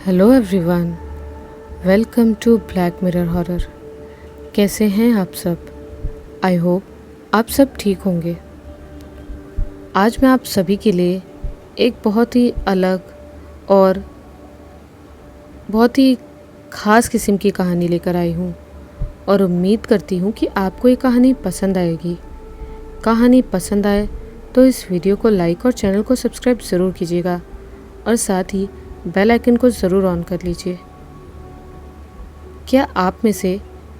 Hello everyone, welcome to black mirror horror. कैसे हैं आप सब? आई होप आप सब ठीक होंगे। आज मैं आप सभी के लिए एक बहुत ही अलग और बहुत ही ख़ास किस्म की कहानी लेकर आई हूँ और उम्मीद करती हूँ कि आपको ये कहानी पसंद आएगी। कहानी पसंद आए तो इस वीडियो को लाइक और चैनल को सब्सक्राइब ज़रूर कीजिएगा और साथ ही बेल आइकन को ज़रूर ऑन कर लीजिए। क्या आप में से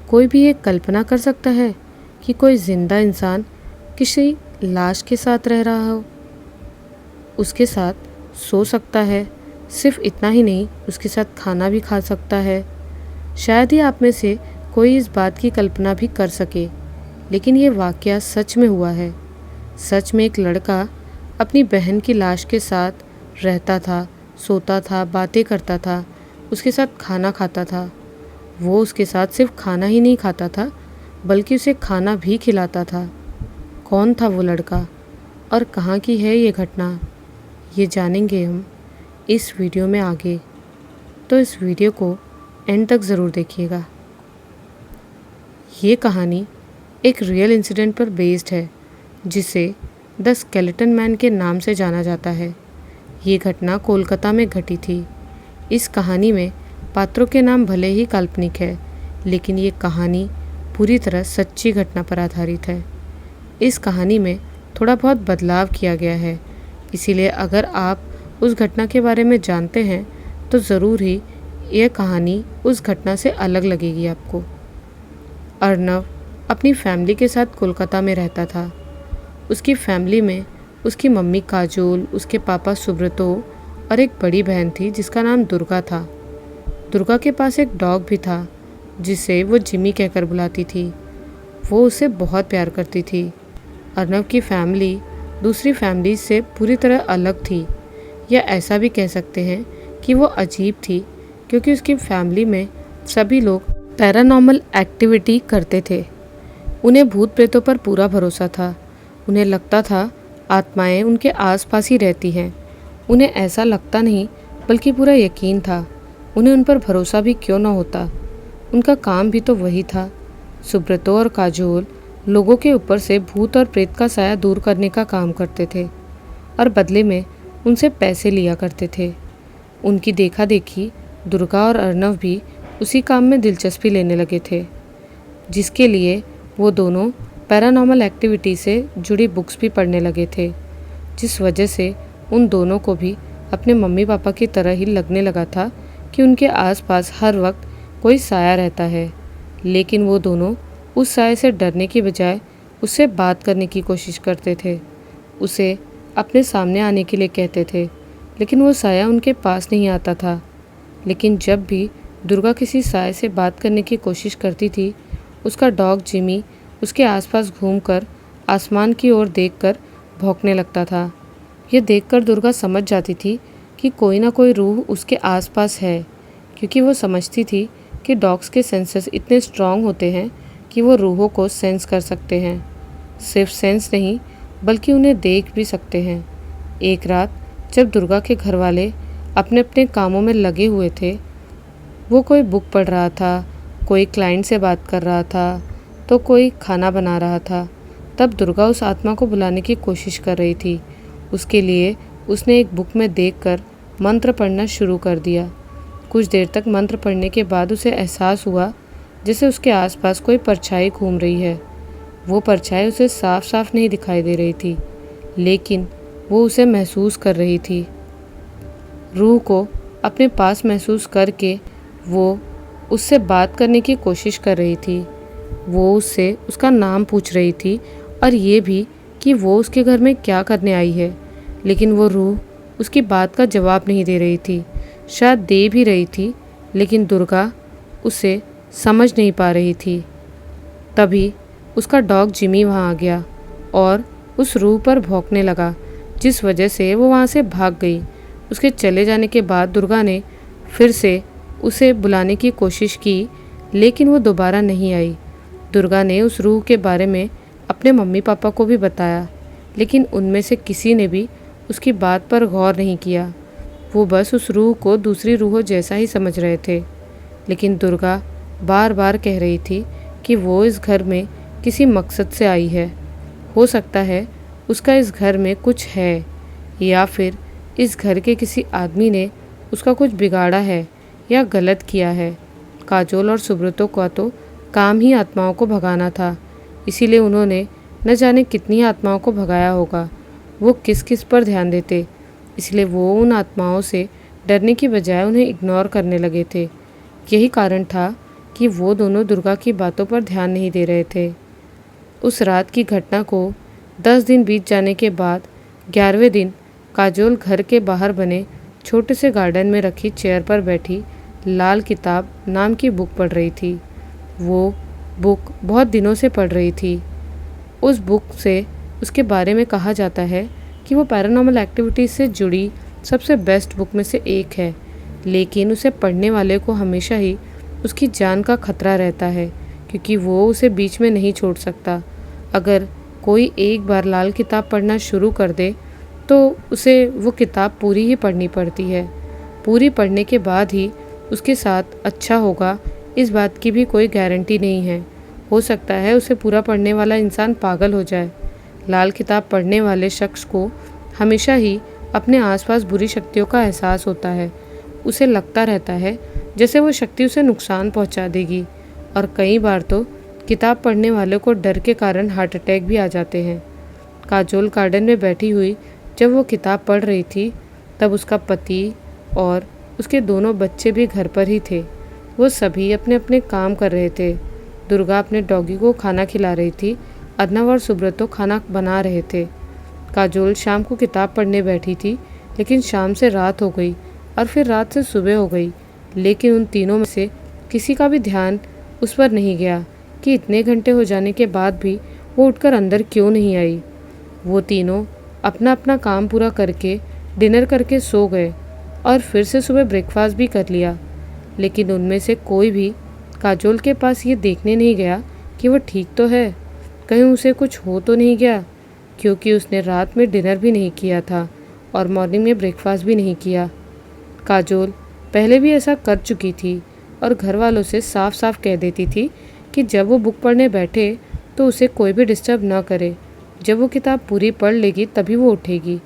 कोई भी ये कल्पना कर सकता है कि कोई ज़िंदा इंसान किसी लाश के साथ रह रहा हो, उसके साथ सो सकता है, सिर्फ इतना ही नहीं उसके साथ खाना भी खा सकता है? शायद ही आप में से कोई इस बात की कल्पना भी कर सके, लेकिन ये वाक़या सच में हुआ है। सच में एक लड़का अपनी बहन की लाश के साथ रहता था, सोता था, बातें करता था, उसके साथ खाना खाता था। वो उसके साथ सिर्फ खाना ही नहीं खाता था बल्कि उसे खाना भी खिलाता था। कौन था वो लड़का और कहाँ की है ये घटना, ये जानेंगे हम इस वीडियो में आगे। तो इस वीडियो को एंड तक ज़रूर देखिएगा। ये कहानी एक रियल इंसिडेंट पर बेस्ड है जिसे द स्केलेटन मैन के नाम से जाना जाता है। ये घटना कोलकाता में घटी थी। इस कहानी में पात्रों के नाम भले ही काल्पनिक है, लेकिन ये कहानी पूरी तरह सच्ची घटना पर आधारित है। इस कहानी में थोड़ा बहुत बदलाव किया गया है, इसीलिए अगर आप उस घटना के बारे में जानते हैं तो ज़रूर ही यह कहानी उस घटना से अलग लगेगी आपको। अर्नव अपनी फैमिली के साथ कोलकाता में रहता था। उसकी फैमिली में उसकी मम्मी काजोल, उसके पापा सुब्रतो और एक बड़ी बहन थी जिसका नाम दुर्गा था। दुर्गा के पास एक डॉग भी था जिसे वो जिमी कहकर बुलाती थी। वो उसे बहुत प्यार करती थी। अर्नव की फैमिली दूसरी फैमिली से पूरी तरह अलग थी, या ऐसा भी कह सकते हैं कि वो अजीब थी, क्योंकि उसकी फैमिली में सभी लोग पैरानॉर्मल एक्टिविटी करते थे। उन्हें भूत प्रेतों पर पूरा भरोसा था। उन्हें लगता था आत्माएं उनके आसपास ही रहती हैं। उन्हें ऐसा लगता नहीं बल्कि पूरा यकीन था। उन्हें उन पर भरोसा भी क्यों न होता, उनका काम भी तो वही था। सुब्रतो और काजोल लोगों के ऊपर से भूत और प्रेत का साया दूर करने का काम करते थे और बदले में उनसे पैसे लिया करते थे। उनकी देखा देखी दुर्गा और अर्नव भी उसी काम में दिलचस्पी लेने लगे थे, जिसके लिए वो दोनों पैरानॉर्मल एक्टिविटी से जुड़ी बुक्स भी पढ़ने लगे थे, जिस वजह से उन दोनों को भी अपने मम्मी पापा की तरह ही लगने लगा था कि उनके आसपास हर वक्त कोई साया रहता है। लेकिन वो दोनों उस साये से डरने की बजाय उससे बात करने की कोशिश करते थे, उसे अपने सामने आने के लिए कहते थे, लेकिन वो साया उनके पास नहीं आता था। लेकिन जब भी दुर्गा किसी साये से बात करने की कोशिश करती थी, उसका डॉग जिमी उसके आसपास घूमकर आसमान की ओर देखकर भौंकने लगता था। यह देखकर दुर्गा समझ जाती थी कि कोई ना कोई रूह उसके आसपास है, क्योंकि वो समझती थी कि डॉग्स के सेंसेस इतने स्ट्रांग होते हैं कि वो रूहों को सेंस कर सकते हैं। सिर्फ सेंस नहीं बल्कि उन्हें देख भी सकते हैं। एक रात जब दुर्गा के घर वाले अपने अपने कामों में लगे हुए थे, वो कोई बुक पढ़ रहा था, कोई क्लाइंट से बात कर रहा था, तो कोई खाना बना रहा था, तब दुर्गा उस आत्मा को बुलाने की कोशिश कर रही थी। उसके लिए उसने एक बुक में देखकर मंत्र पढ़ना शुरू कर दिया। कुछ देर तक मंत्र पढ़ने के बाद उसे एहसास हुआ जैसे उसके आसपास कोई परछाई घूम रही है। वो परछाई उसे साफ साफ नहीं दिखाई दे रही थी, लेकिन वो उसे महसूस कर रही थी। रूह को अपने पास महसूस करके वो उससे बात करने की कोशिश कर रही थी। वो उससे उसका नाम पूछ रही थी और ये भी कि वो उसके घर में क्या करने आई है, लेकिन वो रूह उसकी बात का जवाब नहीं दे रही थी। शायद दे भी रही थी, लेकिन दुर्गा उसे समझ नहीं पा रही थी। तभी उसका डॉग जिमी वहाँ आ गया और उस रूह पर भौंकने लगा, जिस वजह से वो वहाँ से भाग गई। उसके चले जाने के बाद दुर्गा ने फिर से उसे बुलाने की कोशिश की, लेकिन वो दोबारा नहीं आई। दुर्गा ने उस रूह के बारे में अपने मम्मी पापा को भी बताया, लेकिन उनमें से किसी ने भी उसकी बात पर गौर नहीं किया। वो बस उस रूह को दूसरी रूहों जैसा ही समझ रहे थे। लेकिन दुर्गा बार बार कह रही थी कि वो इस घर में किसी मकसद से आई है। हो सकता है उसका इस घर में कुछ है, या फिर इस घर के किसी आदमी ने उसका कुछ बिगाड़ा है या गलत किया है। काजोल और सुब्रतों का तो काम ही आत्माओं को भगाना था, इसीलिए उन्होंने न जाने कितनी आत्माओं को भगाया होगा। वो किस किस पर ध्यान देते, इसलिए वो उन आत्माओं से डरने की बजाय उन्हें इग्नोर करने लगे थे। यही कारण था कि वो दोनों दुर्गा की बातों पर ध्यान नहीं दे रहे थे। उस रात की घटना को 10 दिन बीत जाने के बाद 11वें दिन काजोल घर के बाहर बने छोटे से गार्डन में रखी चेयर पर बैठी लाल किताब नाम की बुक पढ़ रही थी। वो बुक बहुत दिनों से पढ़ रही थी। उस बुक से उसके बारे में कहा जाता है कि वो पैरानॉर्मल एक्टिविटीज़ से जुड़ी सबसे बेस्ट बुक में से एक है, लेकिन उसे पढ़ने वाले को हमेशा ही उसकी जान का खतरा रहता है, क्योंकि वो उसे बीच में नहीं छोड़ सकता। अगर कोई एक बार लाल किताब पढ़ना शुरू कर दे तो उसे वो किताब पूरी ही पढ़नी पड़ती है। पूरी पढ़ने के बाद ही उसके साथ अच्छा होगा, इस बात की भी कोई गारंटी नहीं है। हो सकता है उसे पूरा पढ़ने वाला इंसान पागल हो जाए। लाल किताब पढ़ने वाले शख्स को हमेशा ही अपने आसपास बुरी शक्तियों का एहसास होता है। उसे लगता रहता है जैसे वो शक्ति उसे नुकसान पहुंचा देगी, और कई बार तो किताब पढ़ने वाले को डर के कारण हार्ट अटैक भी आ जाते हैं। काजोल गार्डन में बैठी हुई जब वो किताब पढ़ रही थी, तब उसका पति और उसके दोनों बच्चे भी घर पर ही थे। वो सभी अपने अपने काम कर रहे थे। दुर्गा अपने डॉगी को खाना खिला रही थी, अर्नव और सुब्रतो खाना बना रहे थे। काजोल शाम को किताब पढ़ने बैठी थी, लेकिन शाम से रात हो गई और फिर रात से सुबह हो गई, लेकिन उन तीनों में से किसी का भी ध्यान उस पर नहीं गया कि इतने घंटे हो जाने के बाद भी वो उठकर अंदर क्यों नहीं आई। वो तीनों अपना अपना काम पूरा करके डिनर करके सो गए और फिर से सुबह ब्रेकफास्ट भी कर लिया, लेकिन उनमें से कोई भी काजोल के पास ये देखने नहीं गया कि वो ठीक तो है, कहीं उसे कुछ हो तो नहीं गया, क्योंकि उसने रात में डिनर भी नहीं किया था और मॉर्निंग में ब्रेकफास्ट भी नहीं किया। काजोल पहले भी ऐसा कर चुकी थी और घर वालों से साफ साफ कह देती थी कि जब वो बुक पढ़ने बैठे तो उसे कोई भी डिस्टर्ब ना करे। जब वो किताब पूरी पढ़ लेगी तभी वो उठेगी।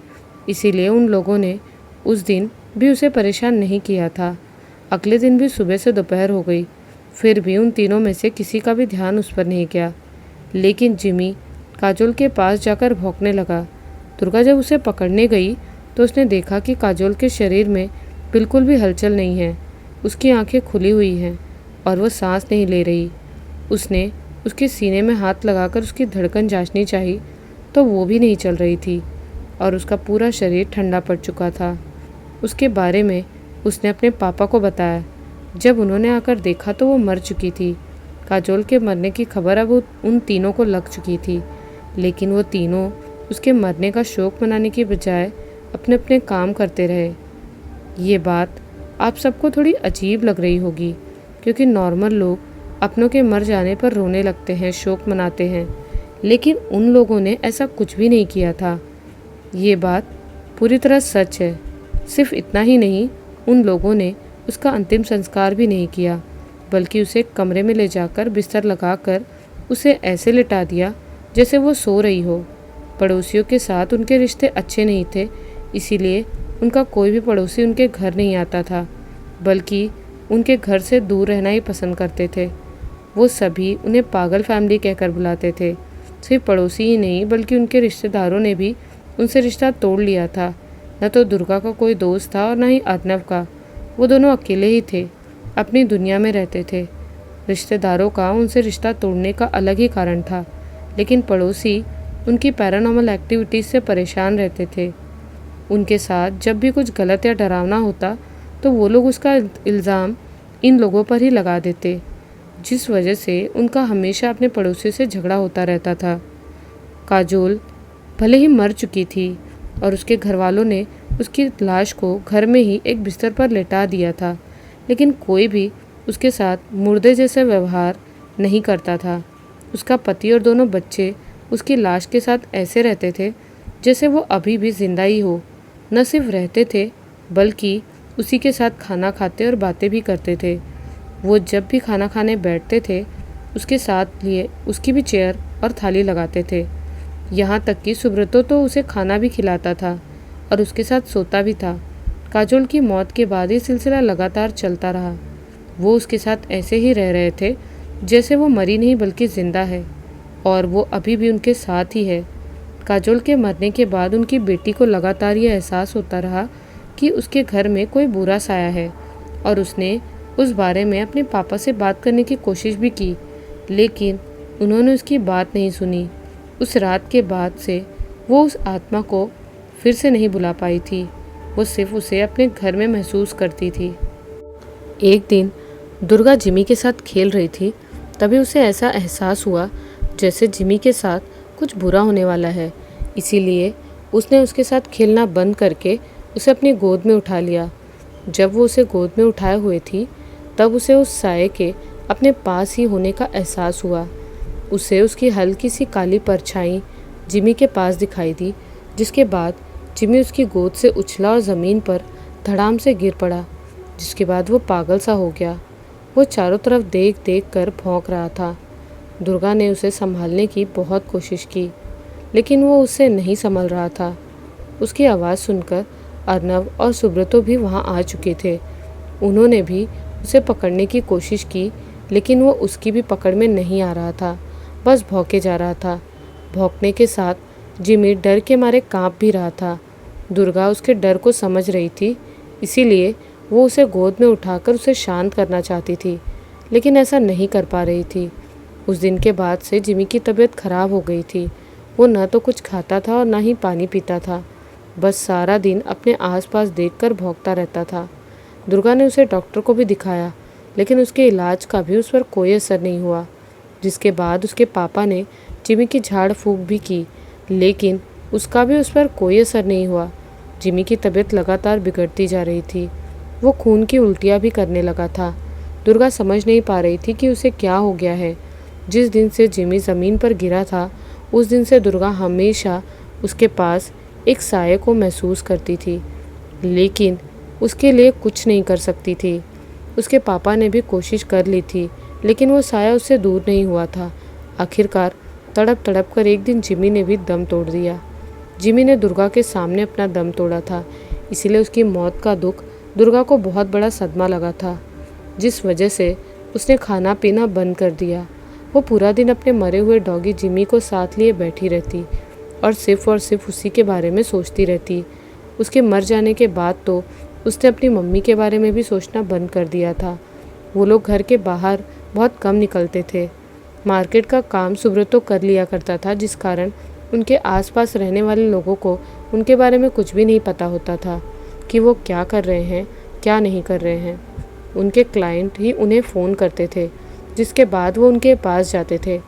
इसीलिए उन लोगों ने उस दिन भी उसे परेशान नहीं किया था। अगले दिन भी सुबह से दोपहर हो गई, फिर भी उन तीनों में से किसी का भी ध्यान उस पर नहीं गया। लेकिन जिमी काजोल के पास जाकर भौंकने लगा। दुर्गा जब उसे पकड़ने गई तो उसने देखा कि काजोल के शरीर में बिल्कुल भी हलचल नहीं है। उसकी आंखें खुली हुई हैं और वो सांस नहीं ले रही। उसने उसके सीने में हाथ लगाकर उसकी धड़कन जांचनी चाहिए तो वो भी नहीं चल रही थी और उसका पूरा शरीर ठंडा पड़ चुका था। उसके बारे में उसने अपने पापा को बताया। जब उन्होंने आकर देखा तो वो मर चुकी थी। काजोल के मरने की खबर अब उन तीनों को लग चुकी थी, लेकिन वो तीनों उसके मरने का शोक मनाने की बजाय अपने अपने काम करते रहे। ये बात आप सबको थोड़ी अजीब लग रही होगी, क्योंकि नॉर्मल लोग अपनों के मर जाने पर रोने लगते हैं, शोक मनाते हैं, लेकिन उन लोगों ने ऐसा कुछ भी नहीं किया था। ये बात पूरी तरह सच है। सिर्फ इतना ही नहीं, उन लोगों ने उसका अंतिम संस्कार भी नहीं किया, बल्कि उसे कमरे में ले जाकर बिस्तर लगाकर उसे ऐसे लिटा दिया जैसे वो सो रही हो। पड़ोसियों के साथ उनके रिश्ते अच्छे नहीं थे, इसीलिए उनका कोई भी पड़ोसी उनके घर नहीं आता था, बल्कि उनके घर से दूर रहना ही पसंद करते थे। वो सभी उन्हें पागल फैमिली कहकर बुलाते थे। सिर्फ पड़ोसी ही नहीं, बल्कि उनके रिश्तेदारों ने भी उनसे रिश्ता तोड़ लिया था। न तो दुर्गा का कोई दोस्त था और न ही अर्नव का। वो दोनों अकेले ही थे, अपनी दुनिया में रहते थे। रिश्तेदारों का उनसे रिश्ता तोड़ने का अलग ही कारण था, लेकिन पड़ोसी उनकी पैरानॉर्मल एक्टिविटीज़ से परेशान रहते थे। उनके साथ जब भी कुछ गलत या डरावना होता तो वो लोग उसका इल्ज़ाम इन लोगों पर ही लगा देते, जिस वजह से उनका हमेशा अपने पड़ोसियों से झगड़ा होता रहता था। काजोल भले ही मर चुकी थी और उसके घर वालों ने उसकी लाश को घर में ही एक बिस्तर पर लेटा दिया था, लेकिन कोई भी उसके साथ मुर्दे जैसे व्यवहार नहीं करता था। उसका पति और दोनों बच्चे उसकी लाश के साथ ऐसे रहते थे जैसे वो अभी भी जिंदा ही हो। न सिर्फ रहते थे, बल्कि उसी के साथ खाना खाते और बातें भी करते थे। वो जब भी खाना खाने बैठते थे उसके साथ लिए उसकी भी चेयर और थाली लगाते थे। यहाँ तक कि सुब्रतो तो उसे खाना भी खिलाता था और उसके साथ सोता भी था। काजोल की मौत के बाद ये सिलसिला लगातार चलता रहा। वो उसके साथ ऐसे ही रह रहे थे जैसे वो मरी नहीं बल्कि जिंदा है, और वो अभी भी उनके साथ ही है। काजोल के मरने के बाद उनकी बेटी को लगातार ये एहसास होता रहा कि उसके घर में कोई बुरा साया है, और उसने उस बारे में अपने पापा से बात करने की कोशिश भी की, लेकिन उन्होंने उसकी बात नहीं सुनी। उस रात के बाद से वो उस आत्मा को फिर से नहीं बुला पाई थी। वो सिर्फ उसे अपने घर में महसूस करती थी। एक दिन दुर्गा जिमी के साथ खेल रही थी, तभी उसे ऐसा एहसास हुआ जैसे जिमी के साथ कुछ बुरा होने वाला है। इसीलिए उसने उसके साथ खेलना बंद करके उसे अपनी गोद में उठा लिया। जब वो उसे गोद में उठाए हुए थी तब उसे उस साये के अपने पास ही होने का एहसास हुआ। उसे उसकी हल्की सी काली परछाई जिमी के पास दिखाई दी, जिसके बाद जिमी उसकी गोद से उछला और ज़मीन पर धड़ाम से गिर पड़ा, जिसके बाद वो पागल सा हो गया। वो चारों तरफ देख देख कर भौंक रहा था। दुर्गा ने उसे संभालने की बहुत कोशिश की, लेकिन वो उससे नहीं संभल रहा था। उसकी आवाज़ सुनकर अर्नव और सुब्रतो भी वहाँ आ चुके थे। उन्होंने भी उसे पकड़ने की कोशिश की, लेकिन वो उसकी भी पकड़ में नहीं आ रहा था, बस भौंके जा रहा था। भौंकने के साथ जिमी डर के मारे कांप भी रहा था। दुर्गा उसके डर को समझ रही थी, इसीलिए वो उसे गोद में उठाकर उसे शांत करना चाहती थी, लेकिन ऐसा नहीं कर पा रही थी। उस दिन के बाद से जिमी की तबीयत खराब हो गई थी। वो न तो कुछ खाता था और न ही पानी पीता था, बस सारा दिन अपने आसपास देखकर भौंकता रहता था। दुर्गा ने उसे डॉक्टर को भी दिखाया, लेकिन उसके इलाज का भी उस पर कोई असर नहीं हुआ। जिसके बाद उसके पापा ने जिमी की झाड़ फूंक भी की, लेकिन उसका भी उस पर कोई असर नहीं हुआ। जिमी की तबीयत लगातार बिगड़ती जा रही थी। वो खून की उल्टियाँ भी करने लगा था। दुर्गा समझ नहीं पा रही थी कि उसे क्या हो गया है। जिस दिन से जिमी ज़मीन पर गिरा था, उस दिन से दुर्गा हमेशा उसके पास एक साये को महसूस करती थी, लेकिन उसके लिए कुछ नहीं कर सकती थी। उसके पापा ने भी कोशिश कर ली थी, लेकिन वो साया उससे दूर नहीं हुआ था। आखिरकार तड़प तड़प कर एक दिन जिमी ने भी दम तोड़ दिया। जिमी ने दुर्गा के सामने अपना दम तोड़ा था, इसीलिए उसकी मौत का दुख दुर्गा को बहुत बड़ा सदमा लगा था, जिस वजह से उसने खाना पीना बंद कर दिया। वो पूरा दिन अपने मरे हुए डॉगी जिमी को साथ लिए बैठी रहती और सिर्फ उसी के बारे में सोचती रहती। उसके मर जाने के बाद तो उसने अपनी मम्मी के बारे में भी सोचना बंद कर दिया था। वो लोग घर के बाहर बहुत कम निकलते थे। मार्केट का काम सुब्रतो कर लिया करता था, जिस कारण उनके आसपास रहने वाले लोगों को उनके बारे में कुछ भी नहीं पता होता था कि वो क्या कर रहे हैं, क्या नहीं कर रहे हैं। उनके क्लाइंट ही उन्हें फ़ोन करते थे, जिसके बाद वो उनके पास जाते थे।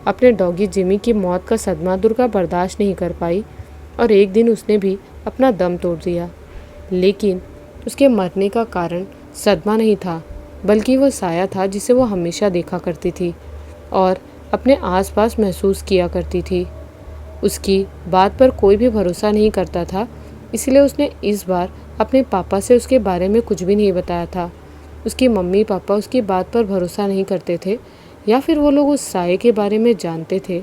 अपने डॉगी जिमी की मौत का सदमा दुर्गा बर्दाश्त नहीं कर पाई और एक दिन उसने भी अपना दम तोड़ दिया। लेकिन उसके मरने का कारण सदमा नहीं था, बल्कि वो साया था जिसे वो हमेशा देखा करती थी और अपने आसपास महसूस किया करती थी। उसकी बात पर कोई भी भरोसा नहीं करता था, इसलिए उसने इस बार अपने पापा से उसके बारे में कुछ भी नहीं बताया था। उसकी मम्मी पापा उसकी बात पर भरोसा नहीं करते थे, या फिर वो लोग उस साये के बारे में जानते थे,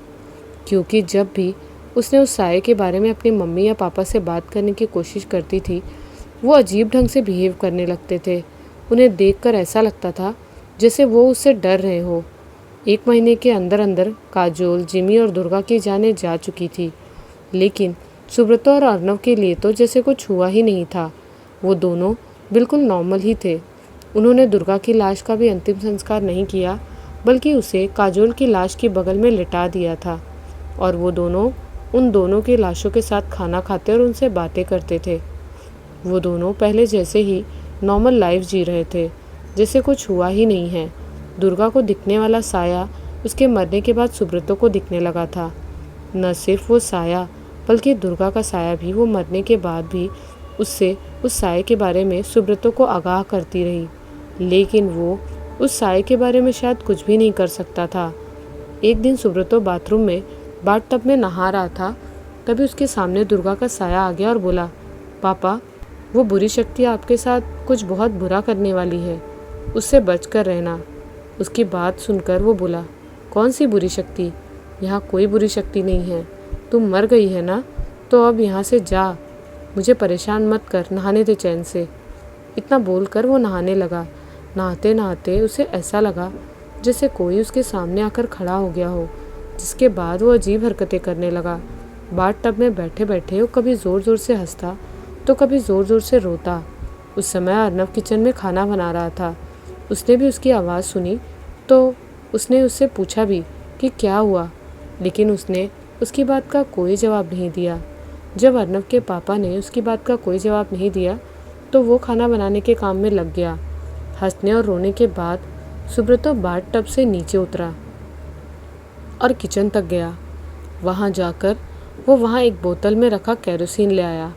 क्योंकि जब भी उसने उस साये के बारे में अपनी मम्मी या पापा से बात करने की कोशिश करती थी, वो अजीब ढंग से बिहेव करने लगते थे। उन्हें देखकर ऐसा लगता था जैसे वो उससे डर रहे हो। 1 महीने के अंदर अंदर काजोल, जिमी और दुर्गा की जानें जा चुकी थी, लेकिन सुब्रतो और अर्नव के लिए तो जैसे कुछ हुआ ही नहीं था। वो दोनों बिल्कुल नॉर्मल ही थे। उन्होंने दुर्गा की लाश का भी अंतिम संस्कार नहीं किया, बल्कि उसे काजोल की लाश के बगल में लिटा दिया था, और वो दोनों उन दोनों की लाशों के साथ खाना खाते और उनसे बातें करते थे। वो दोनों पहले जैसे ही नॉर्मल लाइफ जी रहे थे, जैसे कुछ हुआ ही नहीं है। दुर्गा को दिखने वाला साया उसके मरने के बाद सुब्रतो को दिखने लगा था। न सिर्फ वो साया, बल्कि दुर्गा का साया भी वो मरने के बाद भी उससे उस साये के बारे में सुब्रतो को आगाह करती रही, लेकिन वो उस साये के बारे में शायद कुछ भी नहीं कर सकता था। एक दिन सुब्रतो बाथरूम में बाथटब में नहा रहा था, तभी उसके सामने दुर्गा का साया आ गया और बोला, पापा। वो बुरी शक्ति आपके साथ कुछ बहुत बुरा करने वाली है, उससे बचकर रहना। उसकी बात सुनकर वो बोला, कौन सी बुरी शक्ति? यहाँ कोई बुरी शक्ति नहीं है। तुम मर गई है ना, तो अब यहाँ से जा, मुझे परेशान मत कर, नहाने दे चैन से। इतना बोलकर वो नहाने लगा। नहाते नहाते उसे ऐसा लगा जैसे कोई उसके सामने आकर खड़ा हो गया हो, जिसके बाद वो अजीब हरकतें करने लगा। बाथ टब में बैठे बैठे वो कभी ज़ोर ज़ोर से हंसता तो कभी ज़ोर ज़ोर से रोता। उस समय अर्नव किचन में खाना बना रहा था। उसने भी उसकी आवाज़ सुनी तो उसने उससे पूछा भी कि क्या हुआ, लेकिन उसने उसकी बात का कोई जवाब नहीं दिया। जब अर्नव के पापा ने उसकी बात का कोई जवाब नहीं दिया तो वो खाना बनाने के काम में लग गया। हंसने और रोने के बाद सुब्रतो बाथ टब से नीचे उतरा और किचन तक गया। वहाँ जाकर वो वहाँ एक बोतल में रखा केरोसिन ले आया।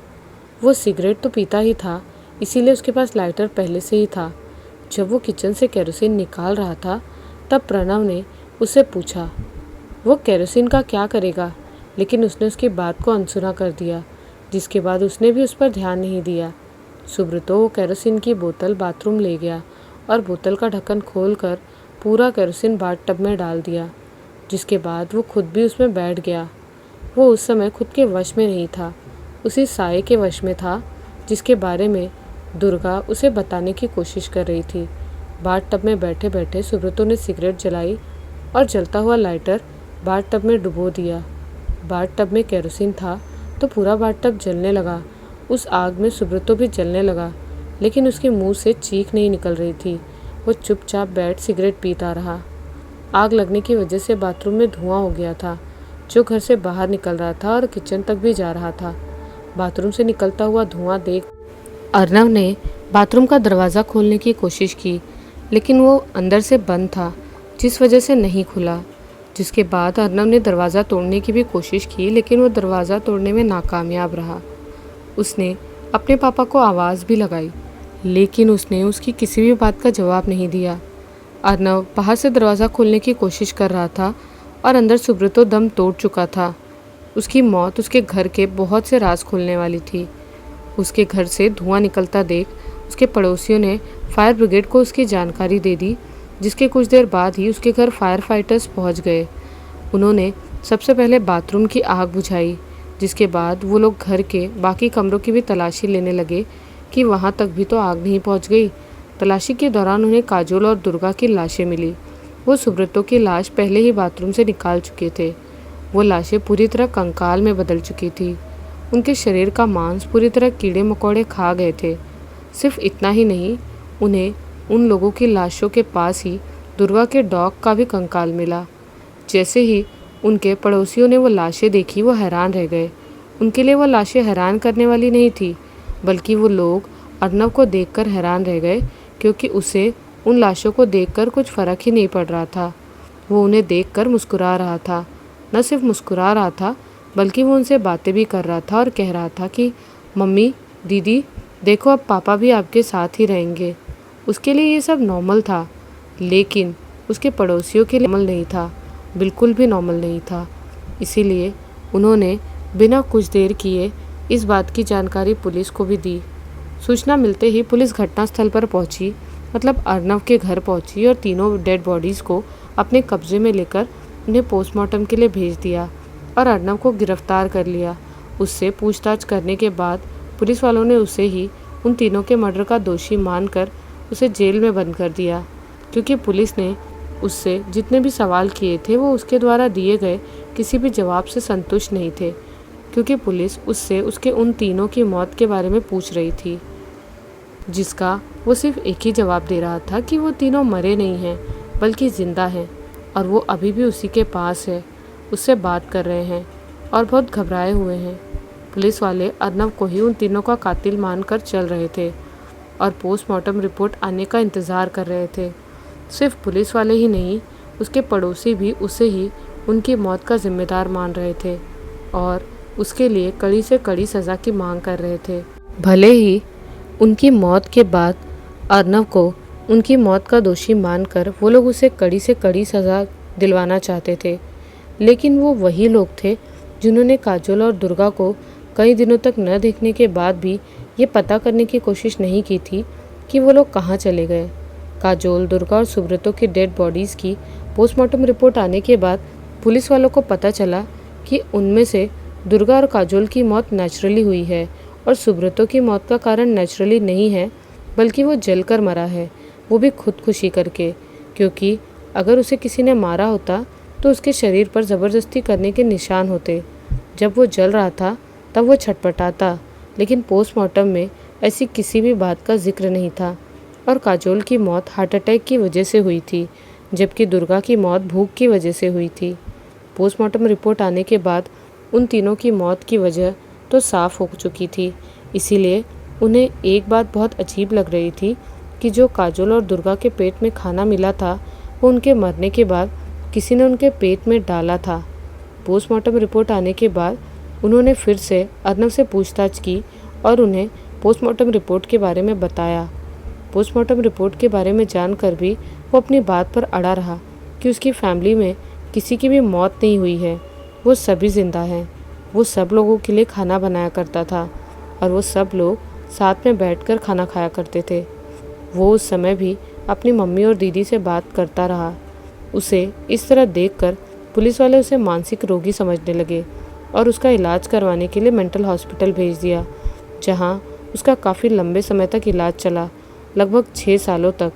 वो सिगरेट तो पीता ही था, इसीलिए उसके पास लाइटर पहले से ही था। जब वो किचन से केरोसिन निकाल रहा था तब प्रणव ने उससे पूछा वो केरोसिन का क्या करेगा, लेकिन उसने उसकी बात को अनसुना कर दिया, जिसके बाद उसने भी उस पर ध्यान नहीं दिया। सुब्रतो वो केरोसिन की बोतल बाथरूम ले गया और बोतल का ढक्कन खोलकर पूरा केरोसिन बाथ टब में डाल दिया, जिसके बाद वो खुद भी उसमें बैठ गया। वो उस समय खुद के वश में नहीं था, उसी साये के वश में था जिसके बारे में दुर्गा उसे बताने की कोशिश कर रही थी। बाथ टब में बैठे बैठे सुब्रतो ने सिगरेट जलाई और जलता हुआ लाइटर बाथ टब में डुबो दिया। बाथ टब में केरोसिन था तो पूरा बाथ टब जलने लगा। उस आग में सुब्रतो भी जलने लगा, लेकिन उसके मुंह से चीख नहीं निकल रही थी। वो चुपचाप बैठ सिगरेट पीता रहा। आग लगने की वजह से बाथरूम में धुआं हो गया था, जो घर से बाहर निकल रहा था और किचन तक भी जा रहा था। बाथरूम से निकलता हुआ धुआं देख अर्नव ने बाथरूम का दरवाज़ा खोलने की कोशिश की, लेकिन वो अंदर से बंद था, जिस वजह से नहीं खुला। जिसके बाद अर्नव ने दरवाज़ा तोड़ने की भी कोशिश की, लेकिन वो दरवाज़ा तोड़ने में नाकामयाब रहा। उसने अपने पापा को आवाज़ भी लगाई, लेकिन उसने उसकी किसी भी बात का जवाब नहीं दिया। अर्नव बाहर से दरवाज़ा खोलने की कोशिश कर रहा था और अंदर सुब्रतो दम तोड़ चुका था। उसकी मौत उसके घर के बहुत से राज खोलने वाली थी। उसके घर से धुआं निकलता देख उसके पड़ोसियों ने फायर ब्रिगेड को उसकी जानकारी दे दी, जिसके कुछ देर बाद ही उसके घर फायर फाइटर्स पहुंच गए। उन्होंने सबसे पहले बाथरूम की आग बुझाई, जिसके बाद वो लोग घर के बाकी कमरों की भी तलाशी लेने लगे कि वहां तक भी तो आग नहीं पहुंच गई। तलाशी के दौरान उन्हें काजोल और दुर्गा की लाशें मिली। वो सुब्रतो की लाश पहले ही बाथरूम से निकाल चुके थे। वो लाशें पूरी तरह कंकाल में बदल चुकी थी। उनके शरीर का मांस पूरी तरह कीड़े मकोड़े खा गए थे। सिर्फ इतना ही नहीं, उन्हें उन लोगों की लाशों के पास ही दुर्गा के डॉग का भी कंकाल मिला। जैसे ही उनके पड़ोसियों ने वो लाशें देखी, वो हैरान रह गए। उनके लिए वो लाशें हैरान करने वाली नहीं थी, बल्कि वो लोग अर्नव को देखकर हैरान रह गए, क्योंकि उसे उन लाशों को देखकर कुछ फ़र्क ही नहीं पड़ रहा था। वो उन्हें देखकर मुस्कुरा रहा था। न सिर्फ मुस्कुरा रहा था, बल्कि वो उनसे बातें भी कर रहा था और कह रहा था कि मम्मी, दीदी, देखो अब पापा भी आपके साथ ही रहेंगे। उसके लिए ये सब नॉर्मल था, लेकिन उसके पड़ोसियों के लिए नॉर्मल नहीं था, बिल्कुल भी नॉर्मल नहीं था। इसीलिए उन्होंने बिना कुछ देर किए इस बात की जानकारी पुलिस को भी दी। सूचना मिलते ही पुलिस घटनास्थल पर पहुंची, मतलब अर्नव के घर पहुंची और तीनों डेड बॉडीज़ को अपने कब्जे में लेकर उन्हें पोस्टमार्टम के लिए भेज दिया और अर्नव को गिरफ्तार कर लिया। उससे पूछताछ करने के बाद पुलिस वालों ने उसे ही उन तीनों के मर्डर का दोषी मानकर उसे जेल में बंद कर दिया, क्योंकि पुलिस ने उससे जितने भी सवाल किए थे वो उसके द्वारा दिए गए किसी भी जवाब से संतुष्ट नहीं थे, क्योंकि पुलिस उससे उसके उन तीनों की मौत के बारे में पूछ रही थी, जिसका वो सिर्फ एक ही जवाब दे रहा था कि वो तीनों मरे नहीं हैं, बल्कि ज़िंदा हैं और वो अभी भी उसी के पास है, उससे बात कर रहे हैं और बहुत घबराए हुए हैं। पुलिस वाले अर्नव को ही उन तीनों का कातिल मानकर चल रहे थे और पोस्टमार्टम रिपोर्ट आने का इंतज़ार कर रहे थे। सिर्फ पुलिस वाले ही नहीं, उसके पड़ोसी भी उसे ही उनकी मौत का जिम्मेदार मान रहे थे और उसके लिए कड़ी से कड़ी सज़ा की मांग कर रहे थे। भले ही उनकी मौत के बाद अर्नव को उनकी मौत का दोषी मानकर वो लोग उसे कड़ी से कड़ी सज़ा दिलवाना चाहते थे, लेकिन वो वही लोग थे जिन्होंने काजोल और दुर्गा को कई दिनों तक न देखने के बाद भी ये पता करने की कोशिश नहीं की थी कि वो लोग कहाँ चले गए। काजोल, दुर्गा और सुब्रतो की डेड बॉडीज़ की पोस्टमार्टम रिपोर्ट आने के बाद पुलिस वालों को पता चला कि उनमें से दुर्गा और काजोल की मौत नेचुरली हुई है और सुब्रतो की मौत का कारण नेचुरली नहीं है, बल्कि वो जलकर मरा है, वो भी खुदकुशी करके। क्योंकि अगर उसे किसी ने मारा होता तो उसके शरीर पर ज़बरदस्ती करने के निशान होते। जब वो जल रहा था तब वो छटपटाता, लेकिन पोस्टमार्टम में ऐसी किसी भी बात का जिक्र नहीं था। और काजोल की मौत हार्ट अटैक की वजह से हुई थी, जबकि दुर्गा की मौत भूख की वजह से हुई थी। पोस्टमार्टम रिपोर्ट आने के बाद उन तीनों की मौत की वजह तो साफ हो चुकी थी, इसीलिए उन्हें एक बात बहुत अजीब लग रही थी कि जो काजोल और दुर्गा के पेट में खाना मिला था वो उनके मरने के बाद किसी ने उनके पेट में डाला था। पोस्टमार्टम रिपोर्ट आने के बाद उन्होंने फिर से अर्नव से पूछताछ की और उन्हें पोस्टमार्टम रिपोर्ट के बारे में बताया। पोस्टमार्टम रिपोर्ट के बारे में जानकर भी वो अपनी बात पर अड़ा रहा कि उसकी फैमिली में किसी की भी मौत नहीं हुई है, वो सभी जिंदा हैं। वो सब लोगों के लिए खाना बनाया करता था और वो सब लोग साथ में बैठकर खाना खाया करते थे। वो उस समय भी अपनी मम्मी और दीदी से बात करता रहा। उसे इस तरह देखकर पुलिस वाले उसे मानसिक रोगी समझने लगे और उसका इलाज करवाने के लिए मेंटल हॉस्पिटल भेज दिया, जहां उसका काफ़ी लंबे समय तक इलाज चला, लगभग 6 सालों तक,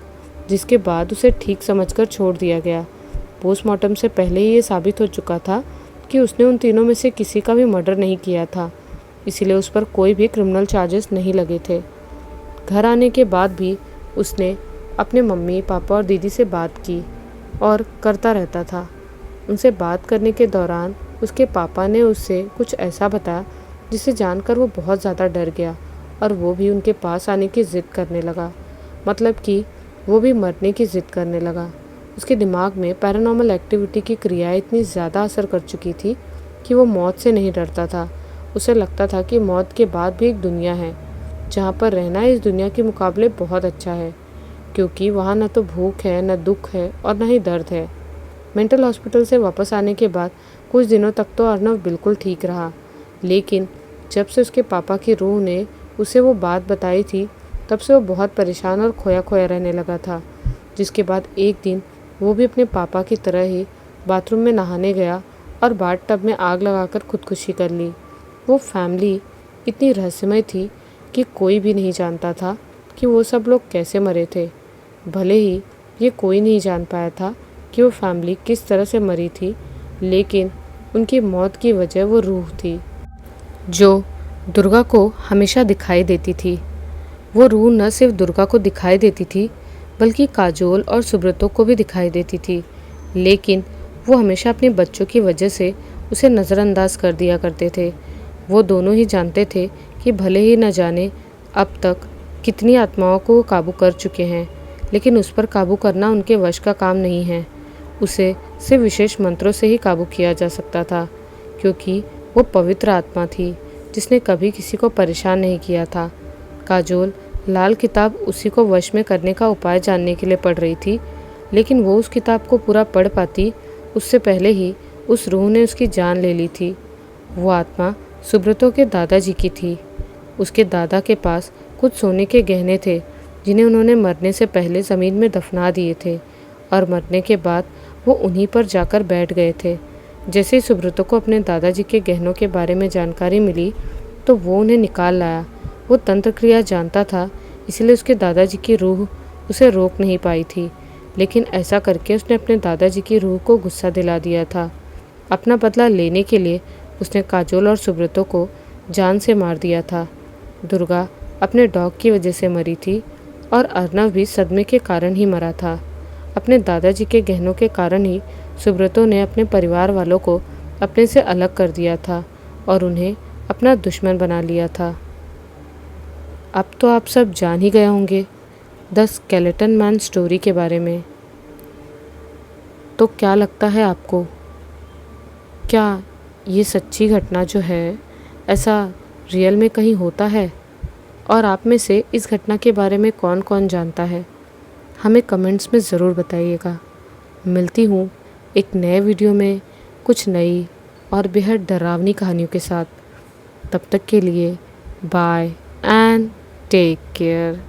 जिसके बाद उसे ठीक समझकर छोड़ दिया गया। पोस्टमार्टम से पहले ही ये साबित हो चुका था कि उसने उन तीनों में से किसी का भी मर्डर नहीं किया था, इसीलिए उस पर कोई भी क्रिमिनल चार्जेस नहीं लगे थे। घर आने के बाद भी उसने अपने मम्मी, पापा और दीदी से बात की और करता रहता था। उनसे बात करने के दौरान उसके पापा ने उससे कुछ ऐसा बताया जिसे जानकर वो बहुत ज़्यादा डर गया और वो भी उनके पास आने की ज़िद करने लगा, मतलब कि वो भी मरने की ज़िद करने लगा। उसके दिमाग में पैरानॉर्मल एक्टिविटी की क्रियाएं इतनी ज़्यादा असर कर चुकी थी कि वो मौत से नहीं डरता था। उसे लगता था कि मौत के बाद भी एक दुनिया है जहाँ पर रहना इस दुनिया के मुकाबले बहुत अच्छा है, क्योंकि वहाँ न तो भूख है, न दुख है और न ही दर्द है। मेंटल हॉस्पिटल से वापस आने के बाद कुछ दिनों तक तो अर्नव बिल्कुल ठीक रहा, लेकिन जब से उसके पापा की रूह ने उसे वो बात बताई थी तब से वो बहुत परेशान और खोया खोया रहने लगा था। जिसके बाद एक दिन वो भी अपने पापा की तरह ही बाथरूम में नहाने गया और बाथ टब में आग लगाकर खुदकुशी कर ली। वो फैमिली इतनी रहस्यमय थी कि कोई भी नहीं जानता था कि वो सब लोग कैसे मरे थे। भले ही ये कोई नहीं जान पाया था कि वो फैमिली किस तरह से मरी थी, लेकिन उनकी मौत की वजह वो रूह थी जो दुर्गा को हमेशा दिखाई देती थी। वो रूह न सिर्फ दुर्गा को दिखाई देती थी बल्कि काजोल और सुब्रतो को भी दिखाई देती थी, लेकिन वो हमेशा अपने बच्चों की वजह से उसे नज़रअंदाज कर दिया करते थे। वो दोनों ही जानते थे कि भले ही न जाने अब तक कितनी आत्माओं को वो काबू कर चुके हैं, लेकिन उस पर काबू करना उनके वश का काम नहीं है। उसे सिर्फ विशेष मंत्रों से ही काबू किया जा सकता था, क्योंकि वो पवित्र आत्मा थी जिसने कभी किसी को परेशान नहीं किया था। काजोल लाल किताब उसी को वश में करने का उपाय जानने के लिए पढ़ रही थी, लेकिन वो उस किताब को पूरा पढ़ पाती उससे पहले ही उस रूह ने उसकी जान ले ली थी। वो आत्मा सुब्रतो के दादाजी की थी। उसके दादा के पास कुछ सोने के गहने थे जिन्हें उन्होंने मरने से पहले ज़मीन में दफना दिए थे और मरने के बाद वो उन्हीं पर जाकर बैठ गए थे। जैसे ही सुब्रतो को अपने दादाजी के गहनों के बारे में जानकारी मिली तो वो उन्हें निकाल लाया। वो तंत्र क्रिया जानता था, इसलिए उसके दादाजी की रूह उसे रोक नहीं पाई थी, लेकिन ऐसा करके उसने अपने दादाजी की रूह को गुस्सा दिला दिया था। अपना बदला लेने के लिए उसने काजोल और सुब्रतो को जान से मार दिया था। दुर्गा अपने डॉग की वजह से मरी थी और अर्नव भी सदमे के कारण ही मरा था। अपने दादाजी के गहनों के कारण ही सुब्रतो ने अपने परिवार वालों को अपने से अलग कर दिया था और उन्हें अपना दुश्मन बना लिया था। अब तो आप सब जान ही गए होंगे द स्केलेटन मैन स्टोरी के बारे में। तो क्या लगता है आपको, क्या ये सच्ची घटना जो है ऐसा रियल में कहीं होता है? और आप में से इस घटना के बारे में कौन कौन जानता है, हमें कमेंट्स में ज़रूर बताइएगा। मिलती हूँ एक नए वीडियो में कुछ नई और बेहद डरावनी कहानियों के साथ। तब तक के लिए बाय। and take care.